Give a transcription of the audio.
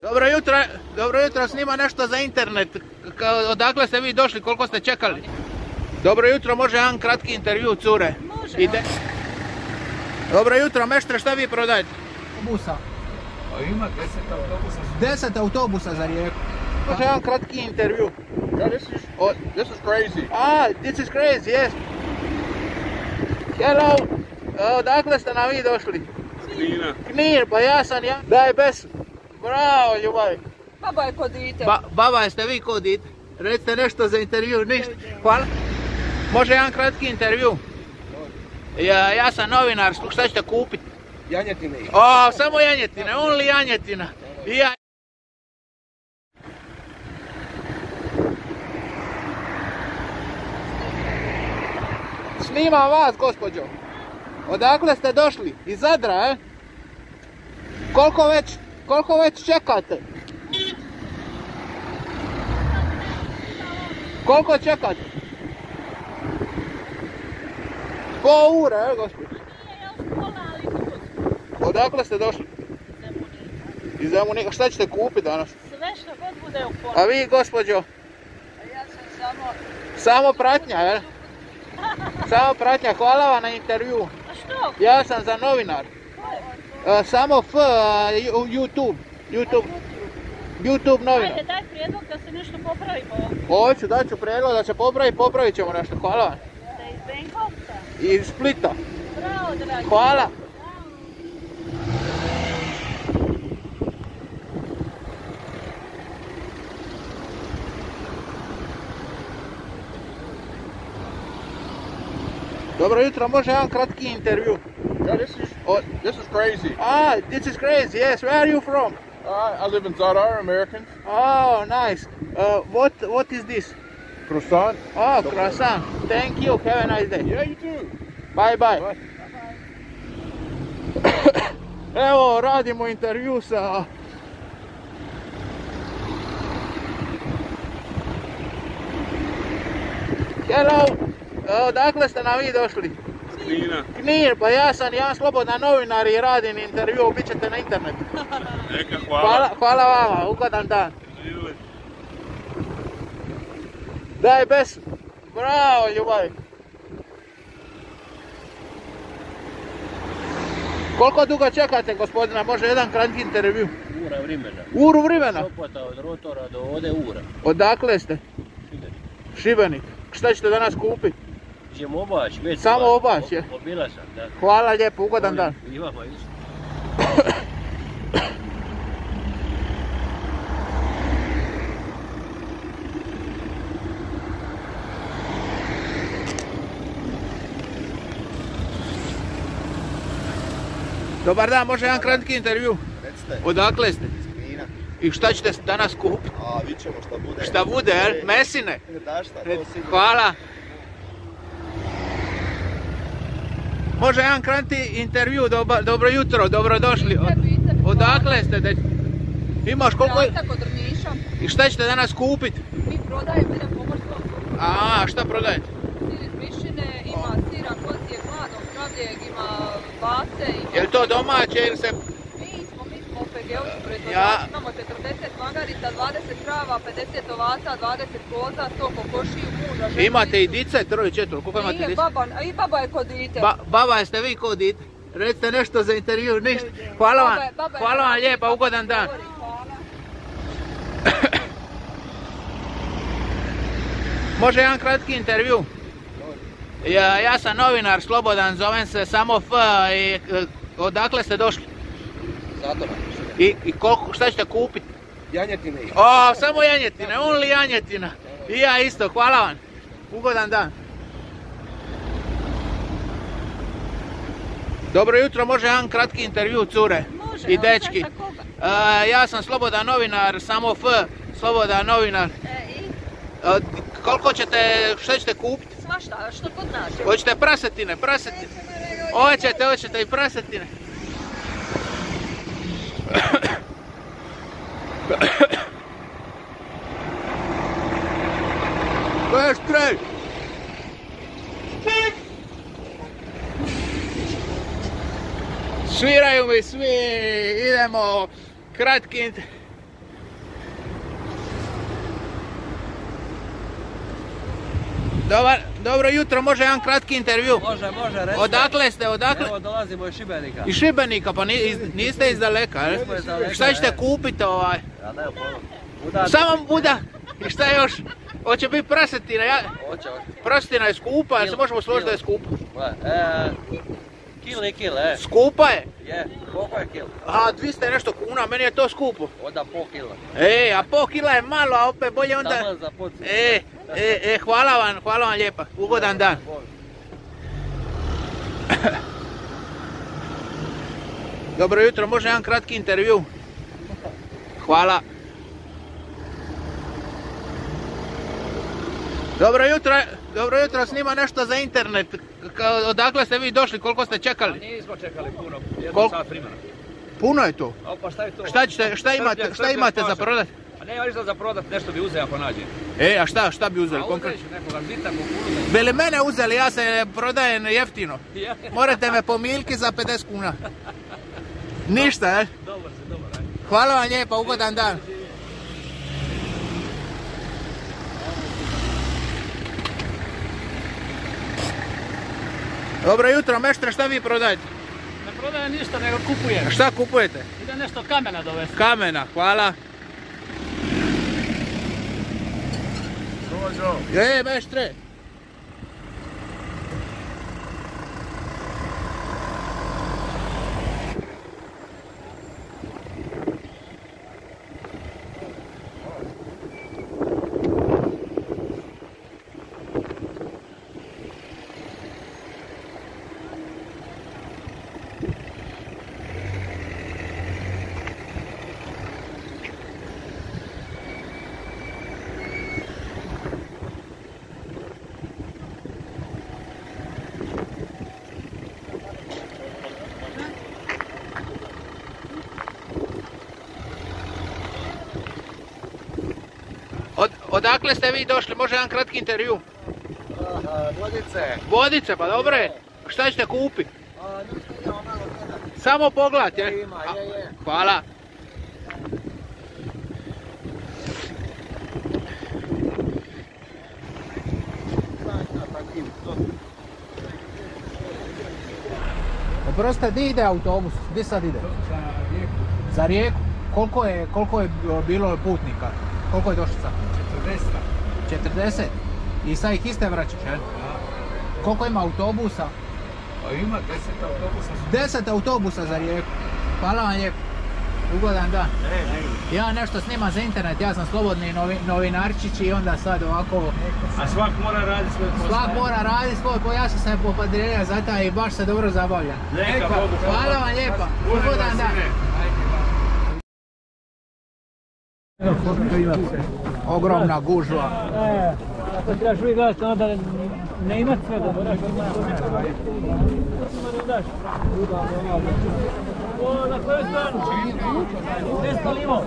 Dobro jutro, snima nešto za internet. Odakle ste vi došli, koliko ste čekali? Dobro jutro, može jedan kratki intervju, cure? Može. Dobro jutro, meštre, šta vi prodajete? Autobusa. A ima 10 autobusa. 10 autobusa za Rijeku. Može jedan kratki intervju. This is crazy. This is crazy, yes. Hello. Odakle ste nam vi došli? Knina. Knir, pa ja sam ja. Daj bes. Bravo, ljubavi. Baba je ko dite. Baba jeste vi ko dite? Recite nešto za intervju, ništa. Hvala. Može jedan kratki intervju? Ja sam novinar, šta ćete kupiti? Janjetine. Samo janjetine, only janjetina. I ja... Snimam vas, gospođo. Odakle ste došli? Iz Zadra, eh? Koliko već čekate? Koliko čekate? Pol ure, gospođo? Odakle ste došli? Iz Zemunika. Šta ćete kupiti danas? Sve što god bude u pola. A vi, gospođo? Ja sam Samo pratnja, jel? Samo pratnja, hvala vam na intervju. A što? Ja sam za novinar. Samo YouTube novinar. Ajde, daj prijedlog da se nešto popravimo. Hoću, daću prijedlog da se popravit ćemo nešto, hvala vam. Ste iz Benkovca? Iz Splita. Bravo, dragi. Hvala. Dobro jutro, može jedan kratki intervju? This is crazy. This is crazy, yes. Where are you from? I live in Zadar, American. Oh, nice. What is this? Croissant. Croissant. Thank you. Have a nice day. Yeah, you too. Bye. Bye. Evo, radimo intervju sa... Hello. Odakle ste nam vi došli? Knina. Knir, pa ja sam slobodan novinar i radim intervju, bit ćete na internetu. Neka, hvala. Hvala vama, ugodan dan. Živjeli. Daj bes. Bravo, ljubavi. Koliko dugo čekate, gospodina? Može jedan kratki intervju? Ura vrimena. Uru vremena? Sopota od rotora do ovdje ura. Odakle ste? Šibenik. Šibenik. Šta ćete danas kupiti? Idemo obać, već. Samo obać, je? Obila sam, da. Hvala lijepo, ugodan dan. I vama isto. Dobar dan, može jedan kratki intervju? Recite. Odakle ste? Iz Knina. I šta ćete danas kupiti? Vidit ćemo šta bude. Šta bude, jel? Mesine? Da, šta, to sigurno. Hvala. Može jedan kratki intervju, dobro jutro, dobrodošli. Odakle ste? Imaš koliko... Rasta kod Drniša. I šta ćete danas kupiti? Mi prodajemo jedan pomorstvo. Šta prodajete? Sir iz Višine, ima sira kozijeg, mladog, kravljeg, ima bace. Je li to domaće ili se... Mi smo OPG-ovci proizvođači, imamo 40 magarica, 20 krava, 50 ovaca, 20 koza, 100 kokošiju, muža, žena. Imate i dice, troje, četvoro, koliko imate dice? I baba je kod dite. Baba jeste vi ko dite? Recite nešto za intervju, ništa. Hvala vam lijepa, ugodan dan. Može jedan kratki intervju? Ja sam novinar, slobodan, zovem se Samo F. Odakle ste došli? Zadora. I šta ćete kupiti? Janjetine. Samo janjetine, only janjetina. I ja isto, hvala vam. Ugodan dan. Dobro jutro, može jedan kratki intervju, cure? Može, I dečki. koga? Ja sam slobodan novinar, Samo F. Slobodan novinar. Koliko ćete, šta ćete kupiti? Svašta, što kod nas? Hoćete prasetine? Hoćete i prasetine. Meštre! Sviraju mi svi, idemo kratki Dobro jutro, može jedan kratki intervju? Može, recite. Odakle ste, odakle? Evo, dolazimo iz Šibenika. Iz Šibenika, pa niste iz daleka, ali? Nismo iz daleka, Šta ćete kupiti ovaj? Ja nemam pojma. Samo buda. I šta još? Hoće biti prasetina, Hoće. prasetina je skupa, ali se možemo složiti da je skupa? Kil, Skupa je? Je, koliko je kil? Aha, 200 nešto kuna, meni je to skupo. Onda pol kila. A pol kila je malo, a opet bolje onda... Taman za podsjet. Hvala vam lijepa, ugodan dan. Dobro jutro, može jedan kratki intervju? Hvala. Dobro jutro, snima nešto za internet. Odakle ste vi došli, koliko ste čekali? Nismo čekali puno, jedno sat vremena. Puno je to? Pa šta je to? Šta imate za prodat? A nema ništa za prodat, nešto bi uzeo ako nađem. A šta bi uzeli? A uzet ću nekoga žita, kukuruza. Bili mene uzeli, ja se prodajem jeftino. Morate me pomilki za 50 kuna. Ništa, Dobar. Hvala vam lijepa, ugodan dan. Dobro jutro, meštre, šta vi prodajete? Ne prodajem ništa, nego kupujem. A šta kupujete? Idem nešto kamena dovesti. Kamena, hvala. Meštre. Odakle ste vi došli? Može jedan kratki intervju? Vodice. Vodice, pa dobro je. Šta ćete kupiti? Samo pogled, je? Hvala. Oprostite, gdje ide autobus? Gdje sad ide? Za Rijeku. Koliko je bilo putnika? Koliko je došlo sad? 40. I sad ih iste vraćaš, jel? Koliko ima autobusa? Ima 10 autobusa. 10 autobusa za Rijeku. Hvala vam lijepo. Ugodan dan. Ja nešto snimam za internet, ja sam slobodni novinarčić i onda sad ovako... A svak mora raditi svoj posao. Svak mora raditi svoj posao, ja sam se popadrilio za taj i baš se dobro zabavljam. Neka Bogu. Hvala vam lijepa. Ugodan dan. Ogromna gužva. Ako trebaš uvijek gledati, onda ne imat sve da moraš na koju stranu? Gdje spalimo?